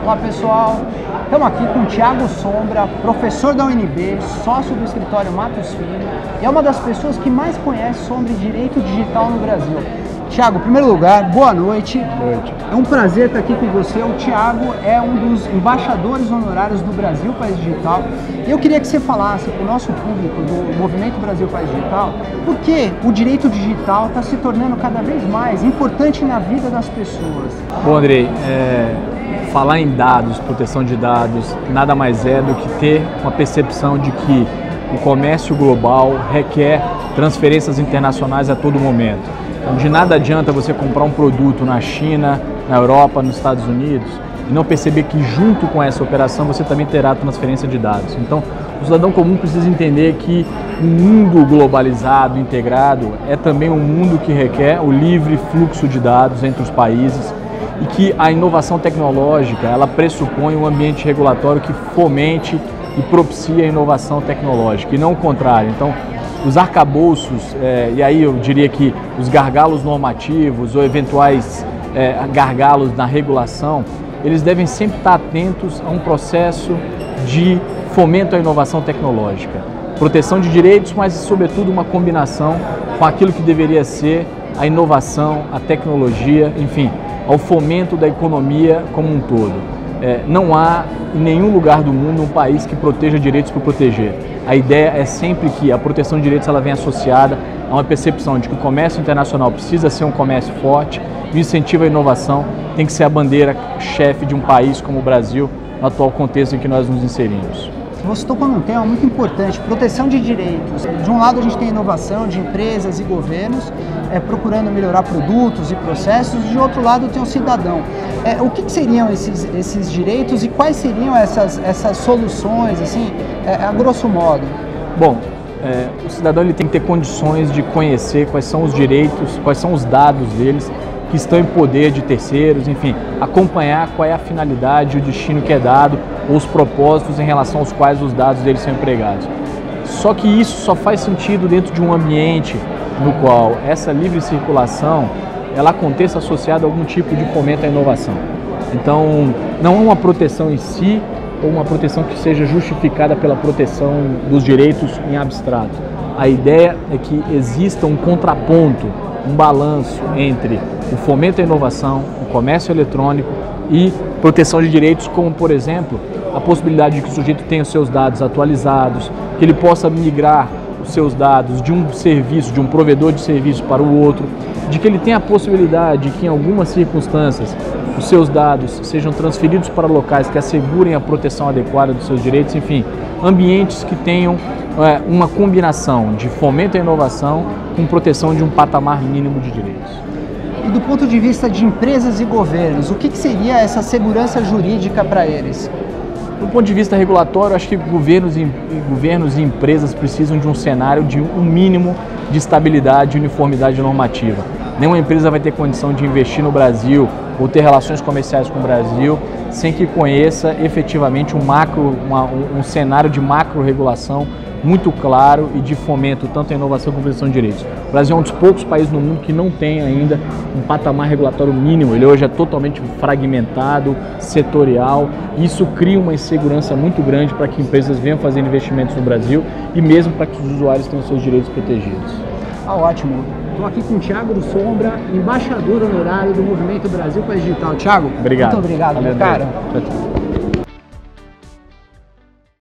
Olá pessoal, estamos aqui com o Thiago Sombra, professor da UNB, sócio do escritório Matos Filho e é uma das pessoas que mais conhece sobre direito digital no Brasil. Thiago, em primeiro lugar, boa noite. Boa noite. É um prazer estar aqui com você. O Thiago é um dos embaixadores honorários do Brasil País Digital. E eu queria que você falasse para o nosso público do Movimento Brasil País Digital por que o direito digital está se tornando cada vez mais importante na vida das pessoas. Bom, Andrei, falar em dados, proteção de dados, nada mais é do que ter uma percepção de que o comércio global requer transferências internacionais a todo momento. Então, de nada adianta você comprar um produto na China, na Europa, nos Estados Unidos e não perceber que junto com essa operação você também terá transferência de dados. Então, o cidadão comum precisa entender que um mundo globalizado, integrado, é também um mundo que requer o livre fluxo de dados entre os países e que a inovação tecnológica, ela pressupõe um ambiente regulatório que fomente e propicie a inovação tecnológica e não o contrário. Então, os arcabouços, e aí eu diria que os gargalos normativos ou eventuais gargalos na regulação, eles devem sempre estar atentos a um processo de fomento à inovação tecnológica. Proteção de direitos, mas sobretudo uma combinação com aquilo que deveria ser a inovação, a tecnologia, enfim, ao fomento da economia como um todo. Não há em nenhum lugar do mundo um país que proteja direitos por proteger. A ideia é sempre que a proteção de direitos ela vem associada a uma percepção de que o comércio internacional precisa ser um comércio forte e o incentivo à inovação tem que ser a bandeira-chefe de um país como o Brasil, no atual contexto em que nós nos inserimos. Você tocou num tema muito importante, proteção de direitos. De um lado a gente tem inovação de empresas e governos procurando melhorar produtos e processos, de outro lado tem o cidadão. O que seriam esses direitos e quais seriam essas soluções, assim, a grosso modo? Bom, o cidadão ele tem que ter condições de conhecer quais são os direitos, quais são os dados deles que estão em poder de terceiros, enfim, acompanhar qual é a finalidade, o destino que é dado, ou os propósitos em relação aos quais os dados deles são empregados. Só que isso só faz sentido dentro de um ambiente no qual essa livre circulação ela aconteça associada a algum tipo de fomento à inovação. Então, não é uma proteção em si, ou uma proteção que seja justificada pela proteção dos direitos em abstrato. A ideia é que exista um contraponto, um balanço entre o fomento à inovação, o comércio eletrônico e proteção de direitos, como, por exemplo, a possibilidade de que o sujeito tenha os seus dados atualizados, que ele possa migrar os seus dados de um serviço, de um provedor de serviço para o outro, de que ele tenha a possibilidade de que, em algumas circunstâncias, os seus dados sejam transferidos para locais que assegurem a proteção adequada dos seus direitos, enfim, ambientes que tenham uma combinação de fomento à inovação com proteção de um patamar mínimo de direitos. E do ponto de vista de empresas e governos, o que seria essa segurança jurídica para eles? Do ponto de vista regulatório, acho que governos e empresas precisam de um cenário de um mínimo de estabilidade e uniformidade normativa. Nenhuma empresa vai ter condição de investir no Brasil ou ter relações comerciais com o Brasil sem que conheça efetivamente um cenário de macro-regulação muito claro e de fomento tanto à inovação como à proteção de direitos. O Brasil é um dos poucos países no mundo que não tem ainda um patamar regulatório mínimo. Ele hoje é totalmente fragmentado, setorial. Isso cria uma insegurança muito grande para que empresas venham fazer investimentos no Brasil e mesmo para que os usuários tenham seus direitos protegidos. Ótimo. Estou aqui com o Thiago Sombra, embaixador honorário do Movimento Brasil País Digital. Thiago, obrigado. Muito obrigado, valeu, cara. Tchau, tchau.